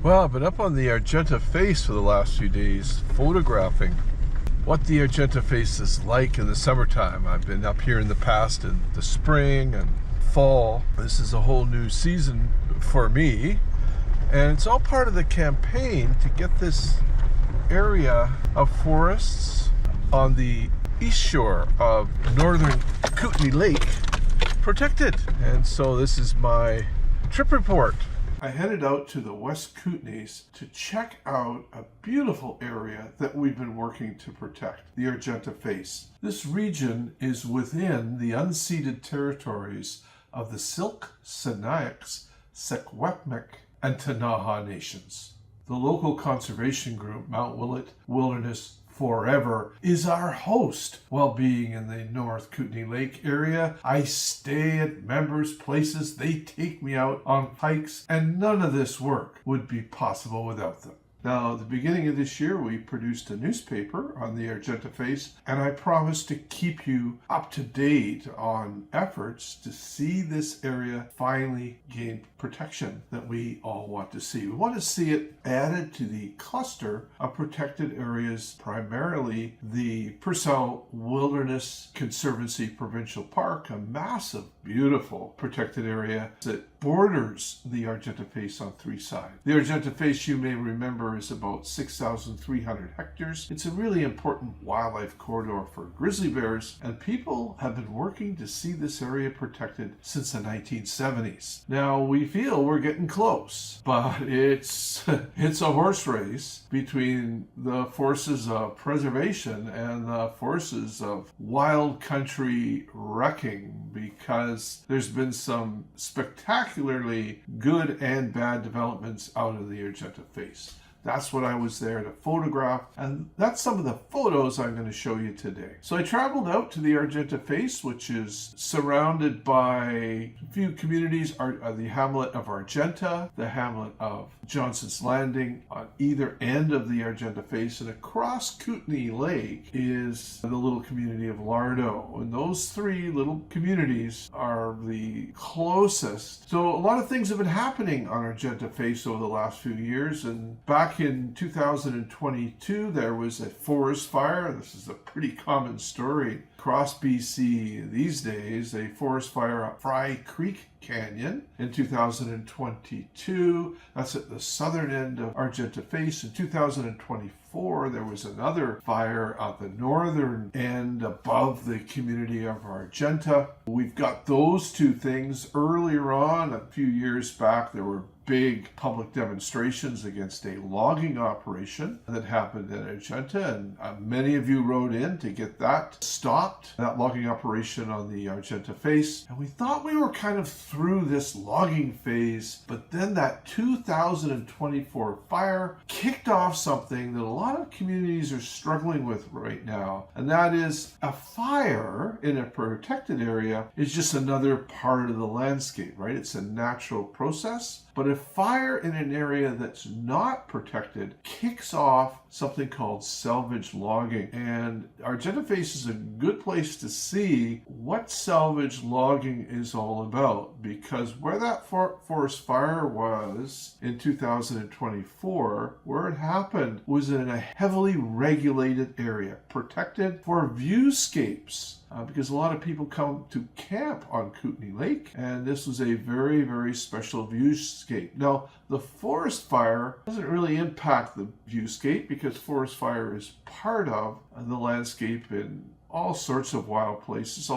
Well, I've been up on the Argenta Face for the last few days, photographing what the Argenta Face is like in the summertime. I've been up here in the past in the spring and fall. This is a whole new season for me, and it's all part of the campaign to get this area of forests on the east shore of northern Kootenay Lake protected. And so this is my trip report. I headed out to the West Kootenays to check out a beautiful area that we've been working to protect, the Argenta Face. This region is within the unceded territories of the Sylix, Sinixt, Secwépemc, and Ktunaxa nations. The local conservation group, Mount Willett Wilderness Forever, is our host. While being in the North Kootenay Lake area, I stay at members' places. They take me out on hikes, and none of this work would be possible without them. Now, at the beginning of this year, we produced a newspaper on the Argenta Face, and I promised to keep you up to date on efforts to see this area finally gain protection that we all want to see. We want to see it added to the cluster of protected areas, primarily the Purcell Wilderness Conservancy Provincial Park, a massive, beautiful protected area that borders the Argenta Face on three sides. The Argenta Face, you may remember, is about 6,300 hectares. It's a really important wildlife corridor for grizzly bears, and people have been working to see this area protected since the 1970s. Now, we feel we're getting close, but it's a horse race between the forces of preservation and the forces of wild country wrecking, because there's been some spectacularly good and bad developments out of the Argenta Face. That's what I was there to photograph, and that's some of the photos I'm going to show you today. So I traveled out to the Argenta Face, which is surrounded by a few communities, the hamlet of Argenta, the hamlet of Johnson's Landing on either end of the Argenta Face, and across Kootenay Lake is the little community of Lardo. And those three little communities are the closest. So a lot of things have been happening on Argenta Face over the last few years, and back in 2022, there was a forest fire. This is a pretty common story across BC these days, a forest fire at Fry Creek Canyon in 2022. That's at the southern end of Argenta Face. In 2024, there was another fire at the northern end above the community of Argenta. We've got those two things. Earlier on, a few years back, there were big public demonstrations against a logging operation that happened at Argenta, and many of you wrote in to get that stopped, that logging operation on the Argenta Face. And we thought we were kind of through this logging phase, but then that 2024 fire kicked off something that a lot of communities are struggling with right now, and that is a fire in a protected area is just another part of the landscape, right? It's a natural process. But a fire in an area that's not protected kicks off something called salvage logging. And Argenta Face is a good place to see what salvage logging is all about, because where that forest fire was in 2024, where it happened was in a heavily regulated area, protected for viewscapes. Because a lot of people come to camp on Kootenay Lake, and this was a very, very special viewscape. Now, the forest fire doesn't really impact the viewscape because forest fire is part of the landscape in all sorts of wild places,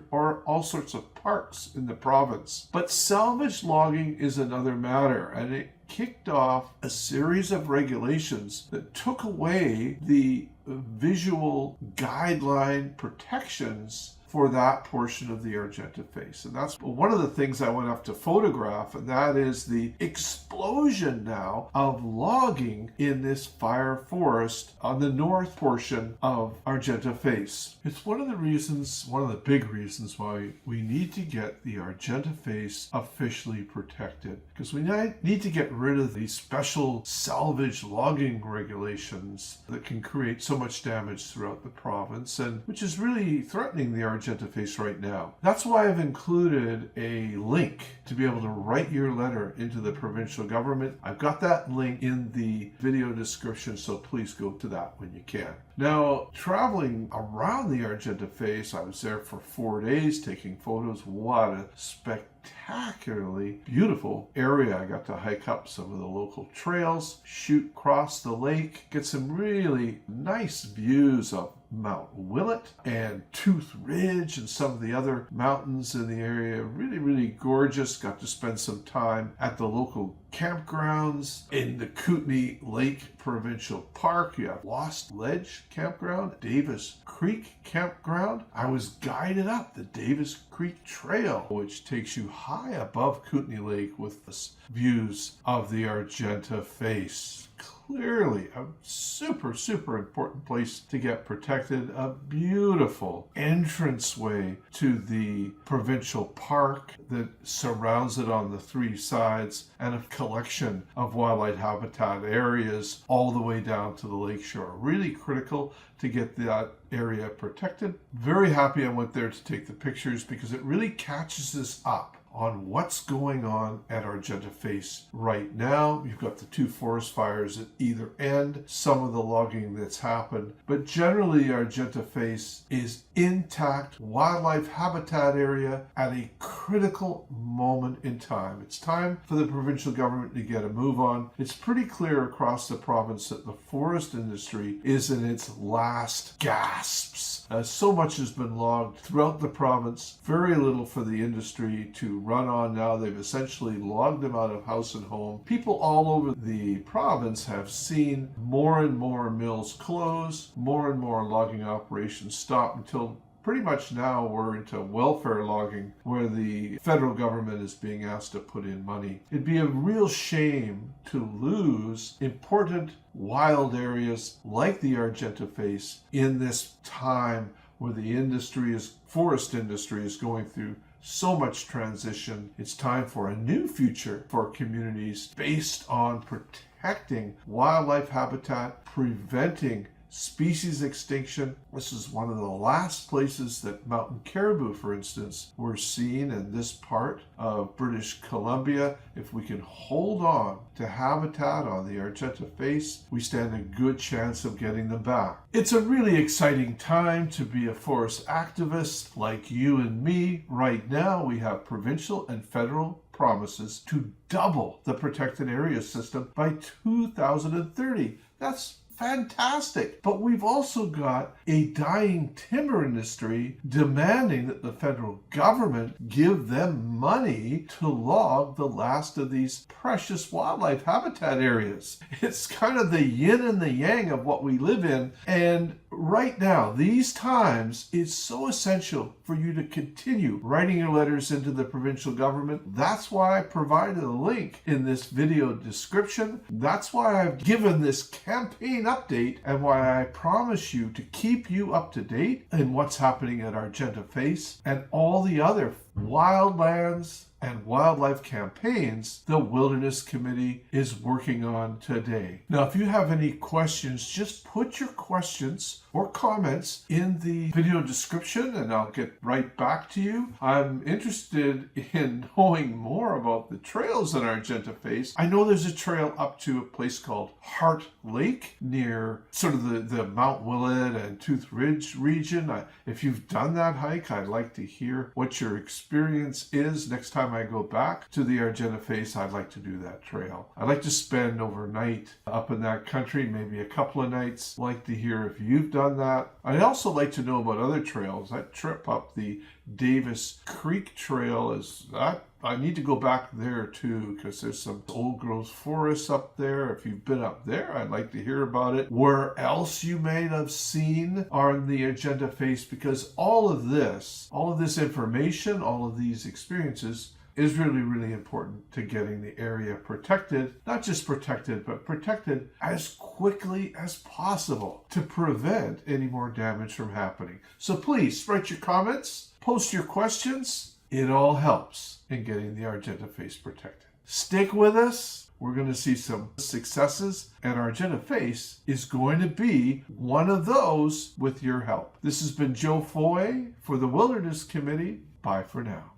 or all sorts of parks in the province. But salvage logging is another matter, and it kicked off a series of regulations that took away the visual guideline protections for that portion of the Argenta Face. And that's one of the things I went up to photograph, and that is the explosion now of logging in this fire forest on the north portion of Argenta Face. It's one of the big reasons why we need to get the Argenta Face officially protected, because we need to get rid of these special salvage logging regulations that can create so much damage throughout the province, and which is really threatening the Argenta Argenta Face right now. That's why I've included a link to be able to write your letter into the provincial government. I've got that link in the video description, so please go to that when you can. Now, traveling around the Argenta Face, I was there for 4 days taking photos. What a spectacularly beautiful area. I got to hike up some of the local trails, shoot across the lake, get some really nice views of Mount Willett and Tooth Ridge and some of the other mountains in the area. Really, really gorgeous. Got to spend some time at the local campgrounds in the Kootenay Lake Provincial Park. You have Lost Ledge Campground, Davis Creek Campground. I was guided up the Davis Creek Trail, which takes you high above Kootenay Lake with the views of the Argenta Face. Clearly a super, super important place to get protected. A beautiful entranceway to the provincial park that surrounds it on the 3 sides, and a collection of wildlife habitat areas all the way down to the lakeshore. Really critical to get that area protected. Very happy I went there to take the pictures because it really catches us up on what's going on at Argenta Face right now. You've got the 2 forest fires at either end, some of the logging that's happened, but generally Argenta Face is intact wildlife habitat area at a critical moment in time. It's time for the provincial government to get a move on. It's pretty clear across the province that the forest industry is in its last gasps. So much has been logged throughout the province, very little for the industry to run on now. They've essentially logged them out of house and home. People all over the province have seen more and more mills close, more and more logging operations stop, until pretty much now we're into welfare logging, where the federal government is being asked to put in money. It'd be a real shame to lose important wild areas like the Argenta Face in this time where the forest industry is going through so much transition. It's time for a new future for communities based on protecting wildlife habitat, preventing species extinction. This is one of the last places that mountain caribou, for instance, were seen in this part of British Columbia. If we can hold on to habitat on the Argenta Face, we stand a good chance of getting them back. It's a really exciting time to be a forest activist like you and me. Right now, we have provincial and federal promises to double the protected area system by 2030. That's fantastic. But we've also got a dying timber industry demanding that the federal government give them money to log the last of these precious wildlife habitat areas. It's kind of the yin and the yang of what we live in. And right now, these times, it's so essential for you to continue writing your letters into the provincial government. That's why I provided a link in this video description. That's why I've given this campaign update, and why I promise you to keep you up to date in what's happening at Argenta Face and all the other wildlands and wildlife campaigns the Wilderness Committee is working on today. Now, if you have any questions, just put your questions or comments in the video description and I'll get right back to you. I'm interested in knowing more about the trails in Argenta Face. I know there's a trail up to a place called Heart Lake near sort of the Mount Willett and Tooth Ridge region. If you've done that hike, I'd like to hear what your experience is. Next time I go back to the Argenta Face, I'd like to do that trail. I'd like to spend overnight up in that country, maybe a couple of nights. I'd like to hear if you've done that. I'd also like to know about other trails. That trip up the Davis Creek Trail I need to go back there too, because there's some old growth forests up there. If you've been up there, I'd like to hear about it. Where else you may have seen on the Argenta Face, because all of this information, all of these experiences is really, really important to getting the area protected. Not just protected, but protected as quickly as possible to prevent any more damage from happening. So please write your comments, post your questions. It all helps in getting the Argenta Face protected. Stick with us. We're going to see some successes, and Argenta Face is going to be one of those with your help. This has been Joe Foy for the Wilderness Committee. Bye for now.